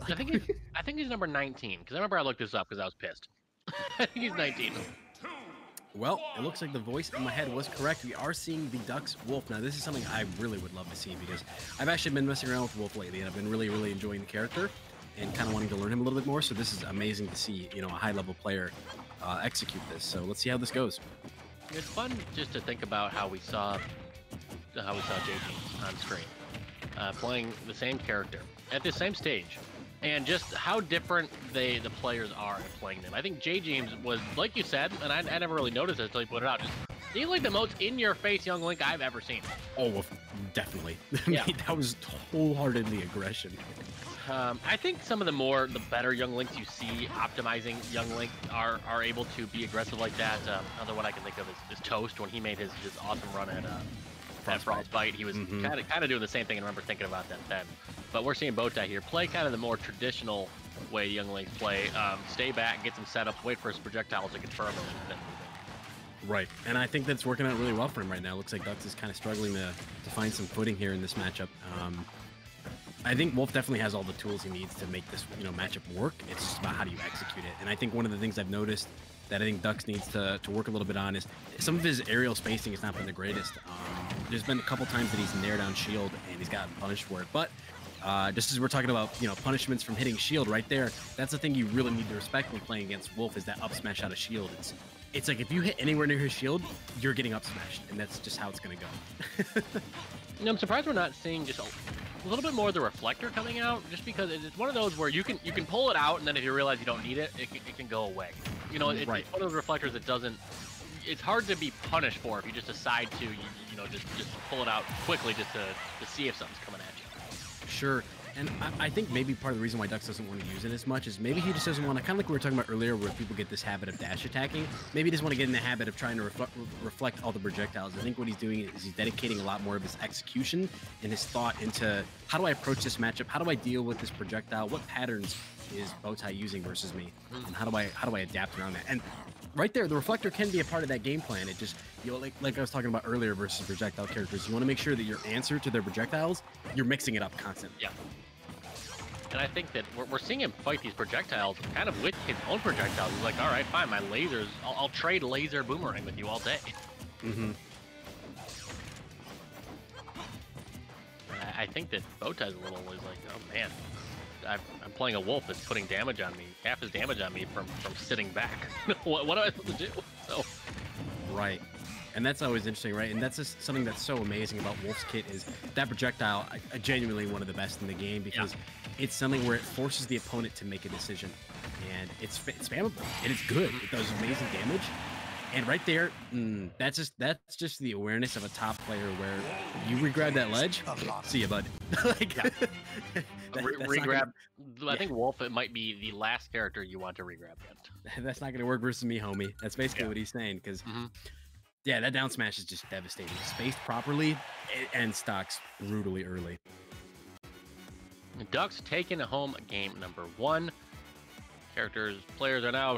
I think he's number 19 because I remember I looked this up because I was pissed. I think he's 19. Well, it looks like the voice in my head was correct. We are seeing the Ducks Wolf. Now, this is something I really would love to see because I've actually been messing around with Wolf lately, and I've been really, really enjoying the character and kind of wanting to learn him a little bit more. So this is amazing to see, a high-level player execute this. So let's see how this goes. It's fun just to think about how we saw JG on screen, playing the same character at the same stage. And just how different the players are in playing them. I think J. James was, like you said, and I never really noticed it until you put it out, he's like the most in-your-face Young Link I've ever seen. Oh, well, definitely. Yeah. I mean, that was wholeheartedly aggression. I think some of the better Young Links you see optimizing Young Link are able to be aggressive like that. Another one I can think of is Toast when he made his awesome run at Frostbite. He was kind of doing the same thing. I remember thinking about that then. But we're seeing Bowtie here play kind of the more traditional way Young Links play. Stay back, get some setups, wait for his projectiles to confirm, and then move in. Right, and I think that's working out really well for him right now. Looks like Dux is kind of struggling to find some footing here in this matchup. I think Wolf definitely has all the tools he needs to make this matchup work. It's just about how do you execute it. And I think one of the things I've noticed that I think Dux needs to work a little bit on is some of his aerial spacing has not been the greatest. There's been a couple times that he's nared down shield and he's gotten punished for it. But just as we're talking about punishments from hitting shield right there, that's the thing you really need to respect when playing against Wolf is that up smash out of shield. It's like if you hit anywhere near his shield, you're getting up smashed, and that's just how it's going to go. I'm surprised we're not seeing just a little bit more of the reflector coming out, just because it's one of those where you can pull it out, and then if you realize you don't need it, it can go away. It's one of those reflectors that doesn't. It's hard to be punished for if you just decide to just pull it out quickly just to see if something's coming at you. Sure. And I think maybe part of the reason why Dux doesn't want to use it as much is maybe he just doesn't want to, kind of like we were talking about earlier, where people get this habit of dash attacking. Maybe he doesn't want to get in the habit of trying to reflect all the projectiles. I think what he's doing is he's dedicating a lot more of his execution and his thought into how do I approach this matchup? How do I deal with this projectile? What patterns is Bowtie using versus me? And how do I adapt around that? And right there, the reflector can be a part of that game plan. It just, like I was talking about earlier versus projectile characters, you want to make sure that your answer to their projectiles, you're mixing it up constantly. Yeah. And I think that we're seeing him fight these projectiles kind of with his own projectiles. He's like, all right, fine, my lasers, I'll trade laser boomerang with you all day. I think that Bowtie's a little is like, oh man, I'm playing a wolf that's putting damage on me, half his damage on me from sitting back. what am I supposed to do? So. Right. And that's always interesting, right? And that's just something that's so amazing about Wolf's kit is that projectile, genuinely one of the best in the game because it's something where it forces the opponent to make a decision. And it's spammable, and it's good. It does amazing damage. And right there, that's just the awareness of a top player where you regrab that ledge, see ya, bud. Regrab. I think Wolf, it might be the last character you want to regrab against. That's not going to work versus me, homie. That's basically what he's saying because... Yeah, that down smash is just devastating. Spaced properly and stocks brutally early. The Ducks taking home game number 1. Players are now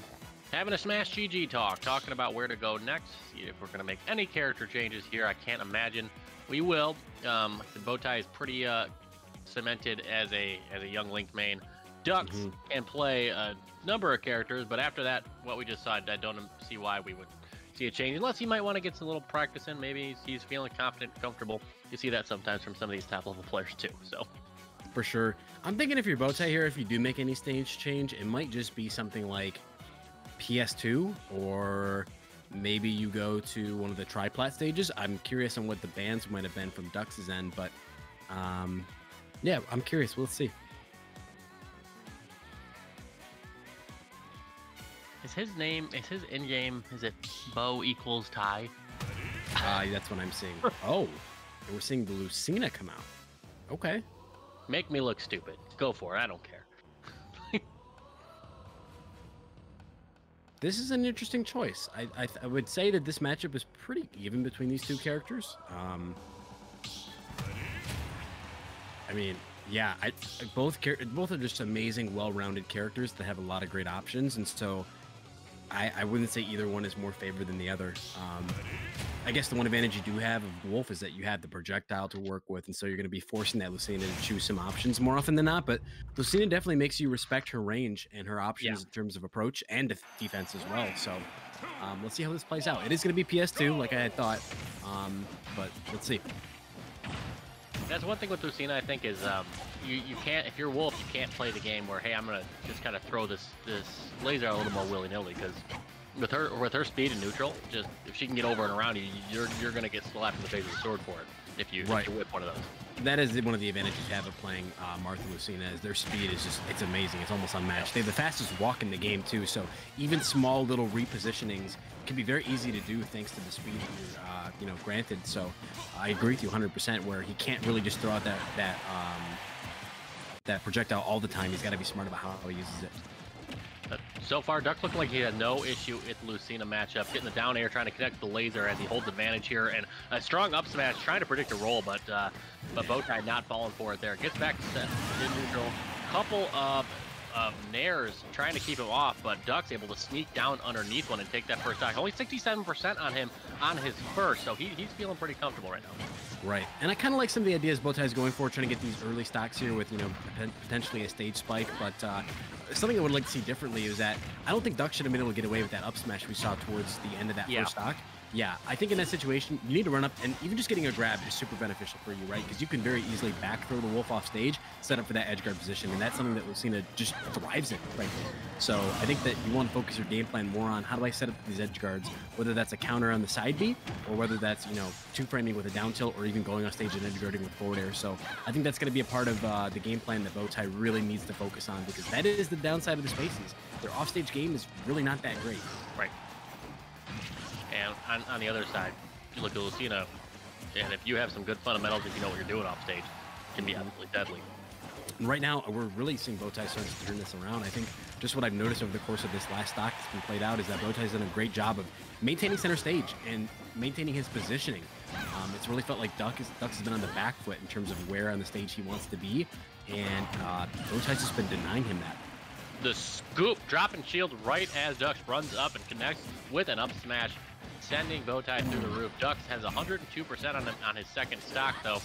having a Smash GG talking about where to go next. See if we're going to make any character changes here. I can't imagine we will. The Bowtie is pretty cemented as a Young Link main. Ducks can play a number of characters, but after that, what we just saw, I don't see why we would see a change, unless he might want to get some little practice in. Maybe he's feeling confident, comfortable. You see that sometimes from some of these top level players too. So, for sure, I'm thinking if you're Bowtie here, if you do make any stage change, it might just be something like PS2, or maybe you go to one of the tri-plat stages. I'm curious on what the bans might have been from Dux's end, but yeah, I'm curious. We'll see. Is his in-game, is it Bow equals Ty? That's what I'm seeing. Oh, and we're seeing the Lucina come out. Okay. Make me look stupid. Go for it. I don't care. This is an interesting choice. I would say that this matchup is pretty even between these two characters. I mean, yeah, both are just amazing, well-rounded characters that have a lot of great options, and so I wouldn't say either one is more favored than the other. I guess the one advantage you do have of Wolf is that you have the projectile to work with, and so you're going to be forcing that Lucina to choose some options more often than not. But Lucina definitely makes you respect her range and her options in terms of approach and defense as well. So let's see how this plays out. It is going to be PS2, like I had thought, but let's see. That's one thing with Lucina, I think, is you can't, if you're Wolf, you can't play the game where, hey, I'm gonna just kind of throw this laser a little more willy-nilly, because with her speed and neutral, just if she can get over and around you, you're gonna get slapped in the face with a sword for it if you whip one of those. That is one of the advantages you have of playing Martha Lucina, is their speed is just, it's amazing. It's almost unmatched. They have the fastest walk in the game too, so even small little repositionings can be very easy to do thanks to the speed that you're granted. So I agree with you 100%, where he can't really just throw out that projectile all the time. He's got to be smart about how he uses it. So far, Duck looking like he had no issue with Lucina matchup, getting the down air, trying to connect the laser as he holds advantage here, and a strong up smash, trying to predict a roll, but Bowtie not falling for it there. Gets back to set in neutral. Couple of nairs trying to keep him off, but Duck's able to sneak down underneath one and take that first stock. Only 67% on him on his first, so he's feeling pretty comfortable right now. Right, and I kind of like some of the ideas Bowtie's going for, trying to get these early stocks here with, potentially a stage spike, but something I would like to see differently is that I don't think Duck should have been able to get away with that up smash we saw towards the end of that first stock. Yeah, I think in that situation, you need to run up, and even just getting a grab is super beneficial for you, right? Because you can very easily back throw the Wolf off stage, set up for that edge guard position, and that's something that Lucina just thrives in, right? So I think that you want to focus your game plan more on how do I set up these edge guards, whether that's a counter on the side B, or whether that's, two-framing with a down tilt, or even going off stage and edge guarding with forward air. So I think that's going to be a part of the game plan that Bowtie really needs to focus on, because that is the downside of the spaces. Their offstage game is really not that great. Right. And on the other side, you look at Lucina, and if you have some good fundamentals, if you know what you're doing off stage, it can be absolutely deadly. And right now, we're really seeing Bowtie start to turn this around. I think just what I've noticed over the course of this last stock that's been played out is that Bowtie's done a great job of maintaining center stage and maintaining his positioning. It's really felt like Duck's been on the back foot in terms of where on the stage he wants to be, and Bowtie's just been denying him that. The scoop, dropping shield right as Duck runs up and connects with an up smash, sending Bowtie through the roof. Duck has 102% on his second stock, though.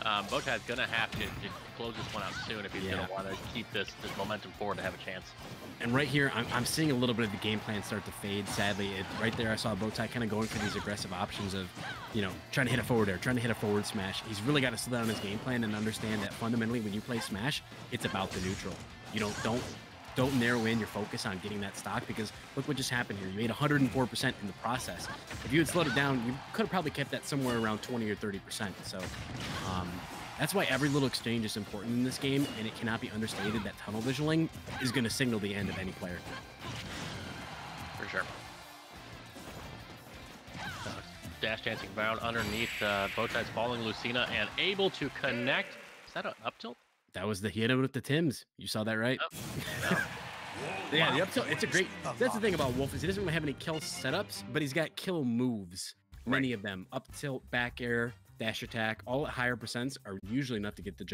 Bowtie's going to have to close this one out soon if he's going to want to keep this momentum forward to have a chance. And right here, I'm seeing a little bit of the game plan start to fade, sadly. Right there, I saw Bowtie kind of going for these aggressive options of, trying to hit a forward air, trying to hit a forward smash. He's really got to slow down his game plan and understand that fundamentally when you play Smash, it's about the neutral. Don't narrow in your focus on getting that stock, because look what just happened here. You made 104% in the process. If you had slowed it down, you could have probably kept that somewhere around 20 or 30%. So that's why every little exchange is important in this game, and it cannot be understated that tunnel visualing is going to signal the end of any player. For sure. Dash dancing around underneath. Bowtie's following Lucina and able to connect. Is that an up tilt? That was the hit with the Tims. You saw that, right? Oh. Yeah, the up tilt, it's a great... That's the thing about Wolf, is he doesn't really have any kill setups, but he's got kill moves. Many of them. Up tilt, back air, dash attack, all at higher percents are usually enough to get the job.